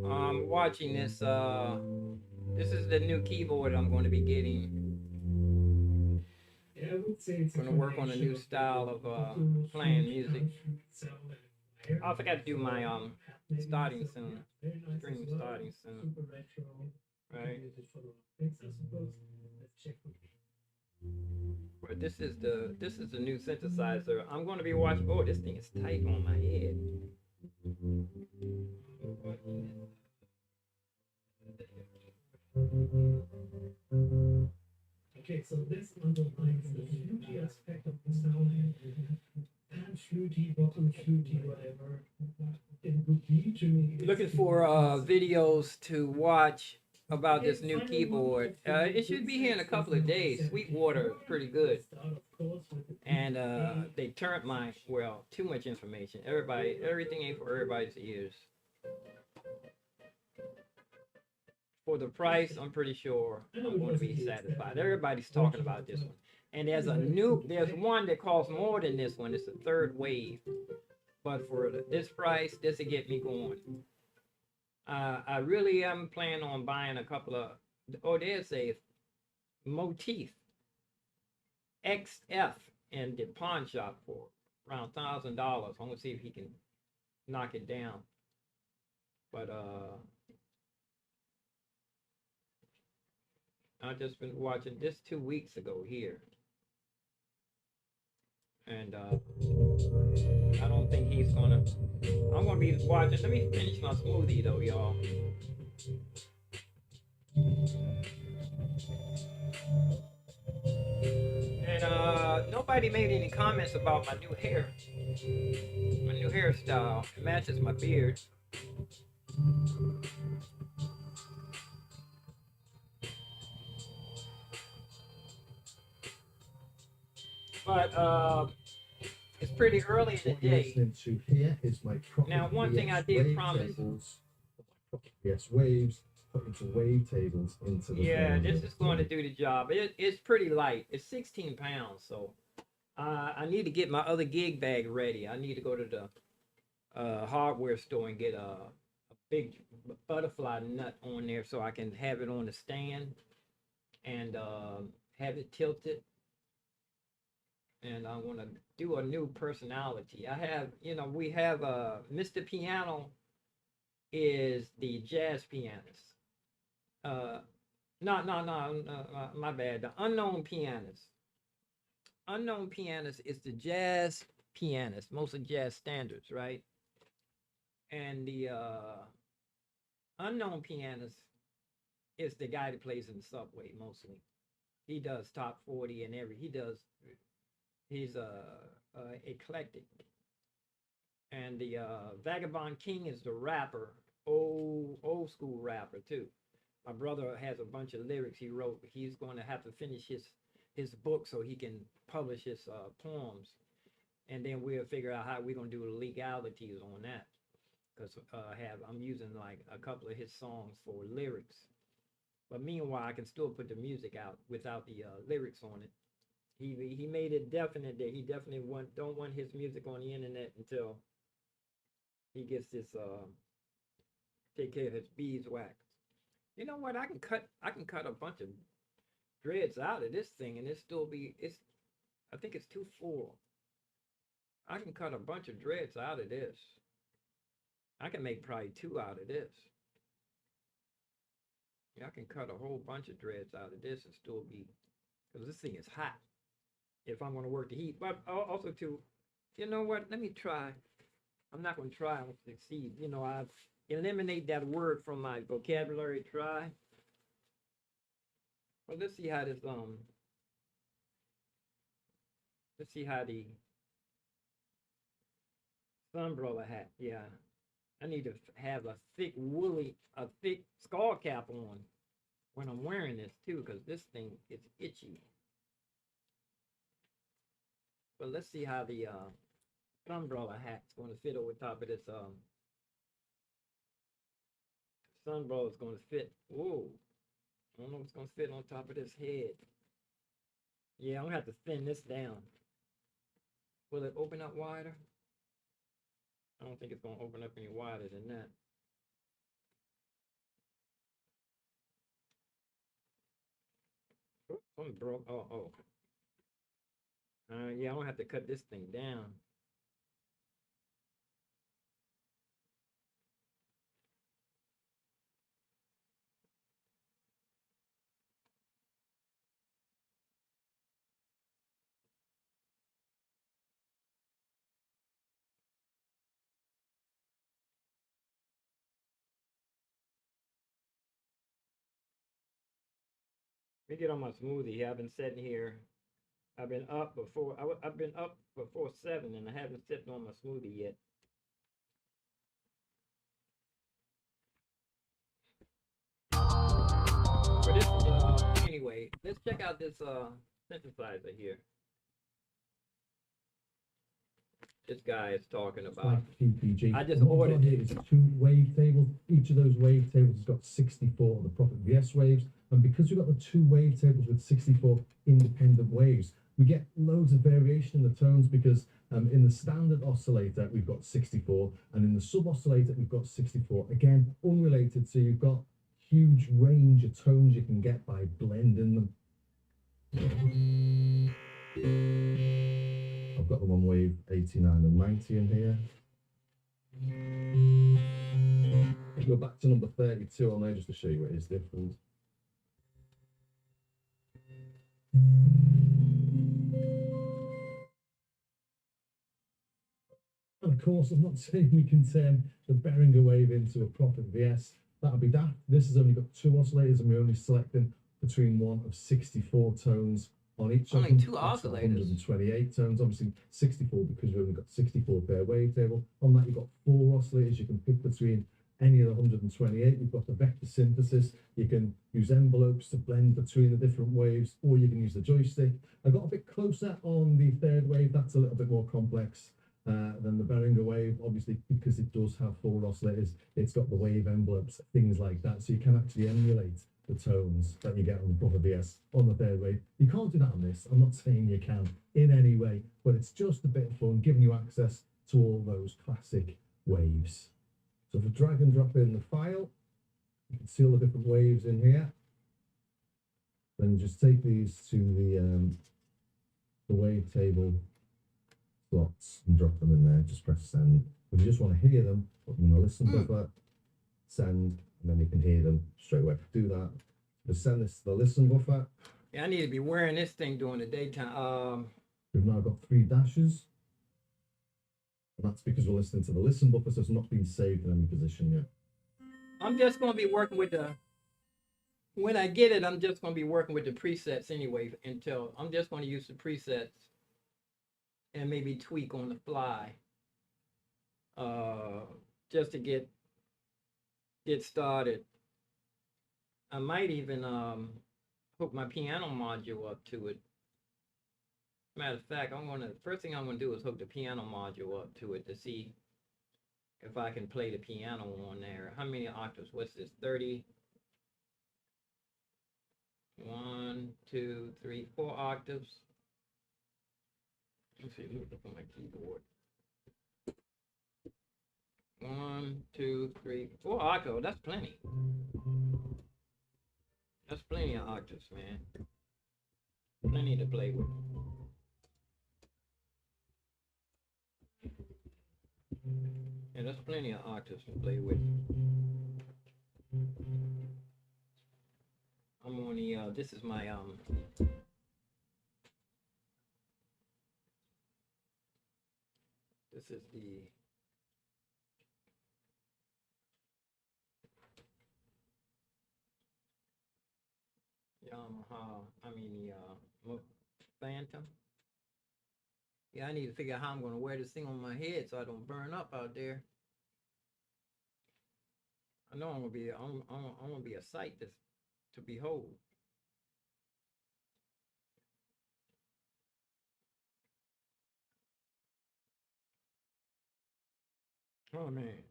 I'm watching this. This is the new keyboard I'm going to be getting. Yeah, I would say it's a Going to work on a combination new of style of the playing fruit music. comes from itself and I fire. forgot to do So my happening. starting So soon. yeah, very nice as Stream well. starting soon. Super retro. You can Right. use it for a lot of things, I suppose. Let's check with But this is the new synthesizer. I'm going to be watching. Oh, this thing is tight on my head. Okay, so this underlines the fluty aspect of the sound. Pan fluty, bottom fluty, whatever. It would be to me. Looking for videos to watch about this new keyboard. It should be here in a couple of days. Sweetwater is pretty good. And they turned my, well, too much information. Everything ain't for everybody's ears. For the price, I'm pretty sure I'm going to be satisfied. Everybody's talking about this one. And there's one that costs more than this one. It's a third wave. But for this price, this will get me going. I really am planning on buying a couple of, oh, there's a Motif XF in the pawn shop for around $1,000. I'm gonna see if he can knock it down. But I've just been watching this 2 weeks ago here. And I don't think he's gonna. I'm gonna be watching. Let me finish my smoothie though, y'all. And nobody made any comments about my new hairstyle. It matches my beard. But it's pretty early in the day. To here is my Now, one thing I did promise. Yes, waves put into wavetables into the. Yeah, this is going to do the job. It's pretty light. It's 16 pounds, so I need to get my other gig bag ready. I need to go to the hardware store and get a big butterfly nut on there so I can have it on the stand and have it tilted. And I want to do a new personality. I have, we have Mr. Piano is the jazz pianist. No, my bad. The unknown pianist. Unknown pianist is the jazz pianist, mostly jazz standards, right? And the unknown pianist is the guy that plays in the subway mostly. He does top 40 and he's eclectic. And the Vagabond King is the rapper, old school rapper too. My brother has a bunch of lyrics he wrote. He's going to have to finish his book so he can publish his poems, and then we'll figure out how we're going to do the legalities on that. Because I'm using like a couple of his songs for lyrics, but meanwhile I can still put the music out without the lyrics on it. He made it definite that he definitely don't want his music on the internet until he gets this take care of his beeswax. You know what? I can cut a bunch of dreads out of this thing and it still be I think it's too full. I can cut a bunch of dreads out of this. I can make probably two out of this. Yeah, I can cut a whole bunch of dreads out of this and still be, because this thing is hot if I'm going to work the heat. But also too, you know what? Let me try. I'm not going to try and succeed. I've eliminate that word from my vocabulary. Try. Well, let's see how this let's see how the sunbrella hat. Yeah, I need to have a thick skull cap on when I'm wearing this too, because this thing is itchy. But let's see how the sunbrella hat's going to fit over top of this sunbrella is going to fit. Whoa, I don't know if it's going to fit on top of this head. Yeah, I'm gonna have to thin this down. Will it open up wider? I don't think it's gonna open up any wider than that. Oops, something broke. Oh. Yeah, I'm gonna have to cut this thing down. Let me get on my smoothie. I've been sitting here. I've been up before. I've been up before 7, and I haven't sipped on my smoothie yet. But this anyway, let's check out this synthesizer here. This guy is talking about. Like PPG. I just ordered it. It's 2 wavetables. Each of those wavetables has got 64 of the Prophet VS waves. And because we've got the 2 wavetables with 64 independent waves, we get loads of variation in the tones because in the standard oscillator, we've got 64. And in the sub-oscillator, we've got 64. Again, unrelated. So you've got huge range of tones you can get by blending them. I've got the one wave 89 and 90 in here. If you go back to number 32 on there just to show you what is different. And of course, I'm not saying we can turn the Behringer wave into a proper VS. That would be daft. This has only got 2 oscillators and we're only selecting between one of 64 tones on each of them. Only 2 That's oscillators. 128 tones, obviously 64 because we've only got 64 per wavetable. On that, you've got 4 oscillators. You can pick between any of the 128. You've got the vector synthesis. You can use envelopes to blend between the different waves, or you can use the joystick. I got a bit closer on the 3rd wave. That's a little bit more complex than the Behringer wave, obviously, because it does have 4 oscillators. It's got the wave envelopes, things like that. So you can actually emulate the tones that you get on the proper VS on the 3rd wave. You can't do that on this. I'm not saying you can in any way, but it's just a bit of fun, giving you access to all those classic waves. So if I drag and drop in the file, you can see all the different waves in here. Then just take these to the wavetable slots and drop them in there. Just press send. If you just want to hear them, put them in the listen buffer, send, and then you can hear them straight away. Do that. Just send this to the listen buffer. Yeah, I need to be wearing this thing during the daytime. We've now got 3 dashes. And that's because we're listening to the listen buffer, so it's not been saved in any position yet. I'm just going to be working with when I get it, I'm just going to be working with the presets anyway until I'm just going to use the presets and maybe tweak on the fly just to get started. I might even hook my piano module up to it. Matter of fact, first thing I'm gonna do is hook the piano module up to it to see if I can play the piano on there. How many octaves? What's this? 30. 1, 2, 3, 4 octaves. Let's see, let me look on my keyboard. 1, 2, 3, 4 octaves. That's plenty. That's plenty of octaves, man. Plenty to play with. Yeah, that's plenty of octaves to play with. I'm on the, this is my, this is the, the Phantom. Yeah, I need to figure out how I'm going to wear this thing on my head so I don't burn up out there. I know I'm going to be a sight to behold. Oh man.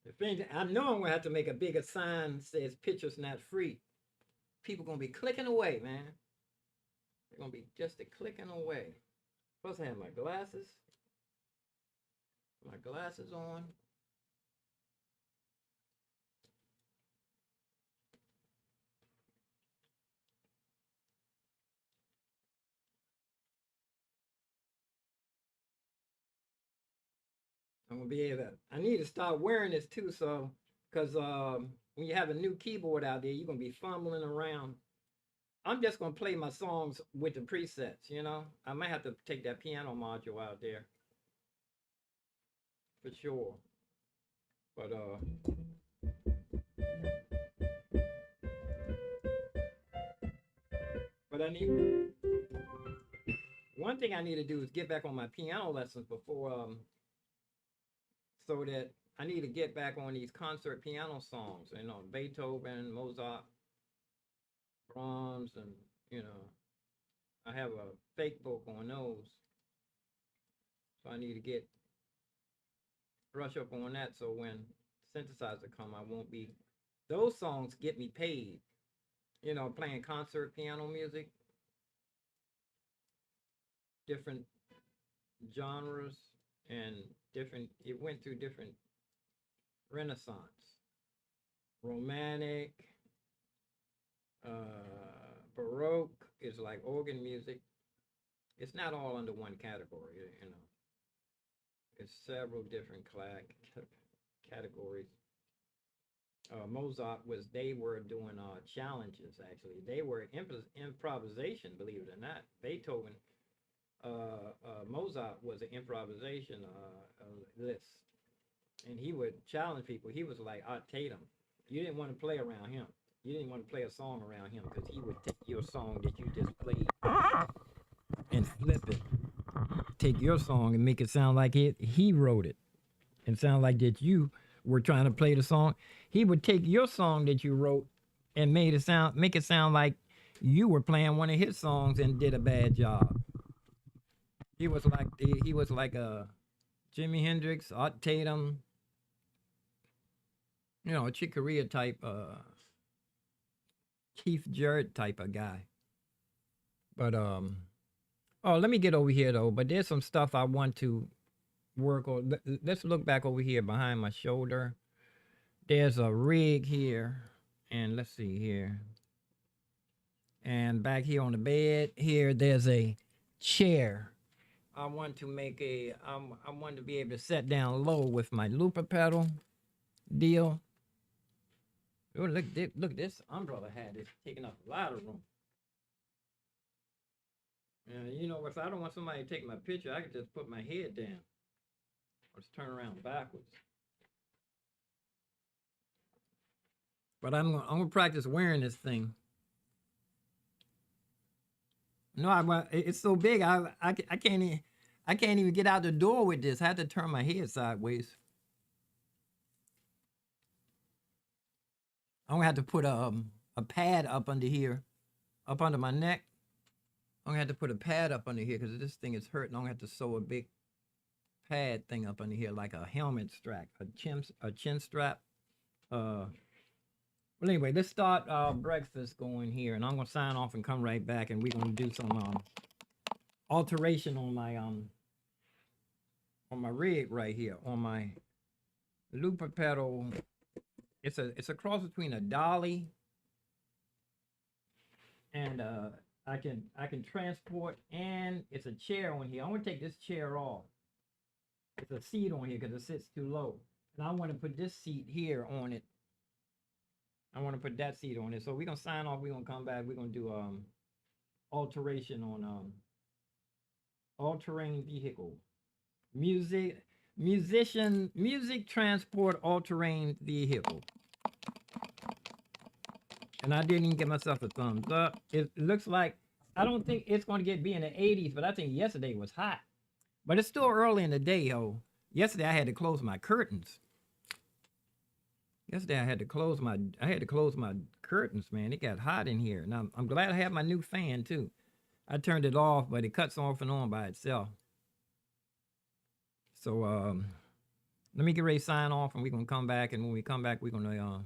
The thing, I know I'm going to have to make a bigger sign that says pictures not free. People going to be clicking away, man. They're gonna be just a clicking away. Plus, I have my glasses. My glasses on. I'm gonna be able to. I need to start wearing this too, so because when you have a new keyboard out there, you're gonna be fumbling around. I'm just gonna play my songs with the presets, you know. I might have to take that piano module out there for sure. But I need one thing I need to do is get back on my piano lessons before so that I need to get back on these concert piano songs, you know, Beethoven, Mozart, Brahms, and you know, I have a fake book on those, so I need to get brush up on that. So when synthesizer come, I won't be. Those songs get me paid, you know, playing concert piano music, different genres and different. It went through different renaissance, romantic, baroque is like organ music. It's not all under one category, you know. It's several different categories. Mozart was, they were doing challenges actually. They were improvisation, believe it or not. Beethoven, Mozart was an improvisation list. And he would challenge people. He was like Art Tatum. You didn't want to play around him. You didn't want to play a song around him because he would take your song that you just played and flip it. Take your song and make it sound like he wrote it and sound like that you were trying to play the song. He would take your song that you wrote and make it sound like you were playing one of his songs and did a bad job. He was like a Jimi Hendrix, Art Tatum, you know, a Chick Corea type, Keith Jarrett type of guy. But oh, let me get over here though. But there's some stuff I want to work on. Let's look back over here behind my shoulder. There's a rig here, and let's see here. And back here on the bed here, there's a chair. I want to make I want to be able to set down low with my looper pedal deal. Oh, look, this umbrella hat is taking up a lot of room. And you know, if I don't want somebody to take my picture, I could just put my head down. Or just turn around backwards. But I'm gonna practice wearing this thing. No, it's so big. I can't even get out the door with this. I have to turn my head sideways. I'm gonna have to put a pad up under here, up under my neck. I'm gonna have to put a pad up under here because this thing is hurting. I'm gonna have to sew a big pad thing up under here, like a helmet strap, a chin strap. Well, anyway, let's start breakfast going here, and I'm gonna sign off and come right back, and we're gonna do some alteration on my rig right here, on my looper pedal. It's a cross between a dolly and I can transport, and it's a chair on here. I want to take this chair off. It's a seat on here because it sits too low, and I want to put this seat here on it. I want to put that seat on it. So we're gonna sign off. We're gonna come back. We're gonna do alteration on all-terrain vehicle, music transport all-terrain vehicle. And I didn't even give myself a thumbs up. It looks like, I don't think it's going to be in the 80s, but I think yesterday was hot. But it's still early in the day, yo. Yesterday I had to close my curtains. Yesterday I had to close my curtains, man. It got hot in here. And I'm glad I have my new fan too. I turned it off, but it cuts off and on by itself. So let me get ready to sign off, and we're gonna come back. And when we come back, we're gonna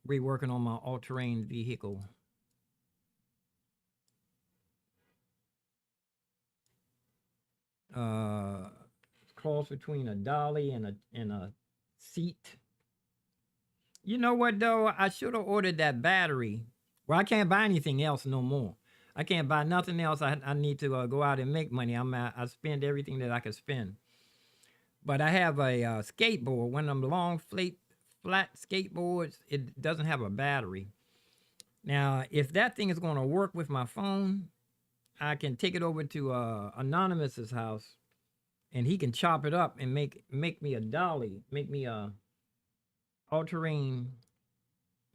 be working on my all-terrain vehicle. cross between a dolly and a seat. You know what though? I should have ordered that battery. Well, I can't buy anything else no more. I can't buy nothing else. I need to go out and make money. I spend everything that I can spend. But I have a skateboard, one of them long flat skateboards. It doesn't have a battery. Now, if that thing is going to work with my phone, I can take it over to Anonymous's house, and he can chop it up and make me a dolly, make me a all-terrain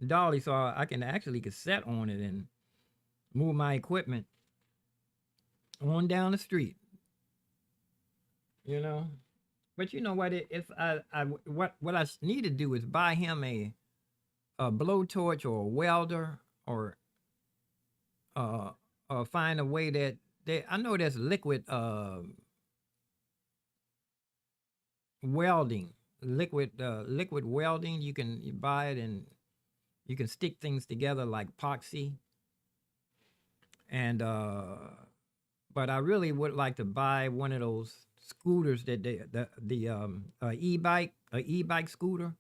dolly, so I can actually cassette on it and move my equipment on down the street. You know, but you know what? If what I need to do is buy him a blowtorch or a welder or find a way that I know there's liquid welding, liquid welding. You buy it and you can stick things together like epoxy. And but I really would like to buy one of those scooters that e-bike scooter,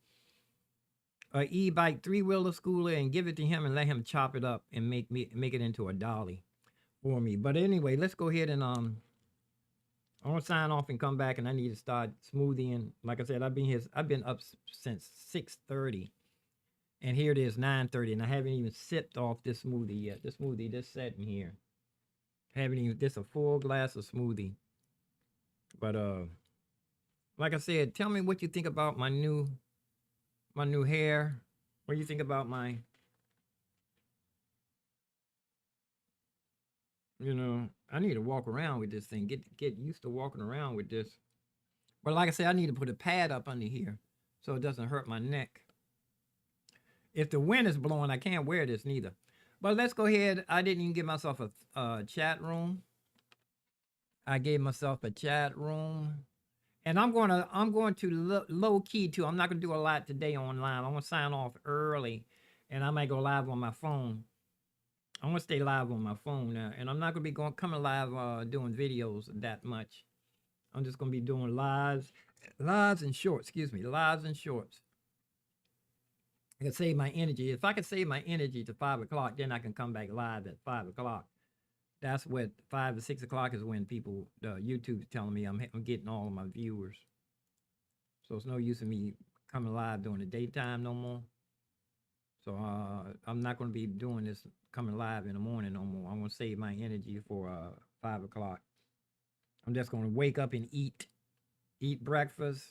a e-bike 3-wheeler scooter, and give it to him and let him chop it up and make it into a dolly for me. But anyway, let's go ahead and I want to sign off and come back, and I need to start smoothing. Like I said, I've been up since 6:30, and here it is 9:30, and I haven't even sipped off this smoothie yet. This smoothie just sitting here. Haven't even just a full glass of smoothie. But like I said, tell me what you think about my new hair. What do you think about my, you know, I need to walk around with this thing. Get used to walking around with this. But like I said, I need to put a pad up under here so it doesn't hurt my neck. If the wind is blowing, I can't wear this neither. But let's go ahead. I didn't even give myself a chat room. I gave myself a chat room. And I'm going to low key too. I'm not going to do a lot today online. I'm going to sign off early, and I might go live on my phone. I'm going to stay live on my phone now, and I'm not going to be coming live doing videos that much. I'm just going to be doing lives and shorts. Excuse me, lives and shorts. I can save my energy. If I can save my energy to 5 o'clock, then I can come back live at 5 o'clock. That's what 5 to 6 o'clock is when people, YouTube's telling me I'm getting all of my viewers. So it's no use in me coming live during the daytime no more. So I'm not going to be doing this coming live in the morning no more. I'm going to save my energy for 5 o'clock. I'm just going to wake up and eat breakfast.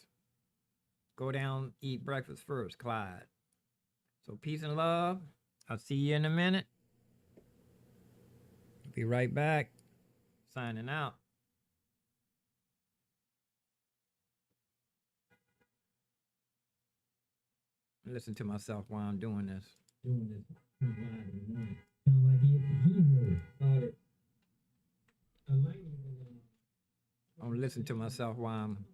Go down, eat breakfast first, Clyde. So peace and love. I'll see you in a minute. Be right back. Signing out. Listen to myself while I'm doing this. Sound like he wrote it. I'm listening to myself while I'm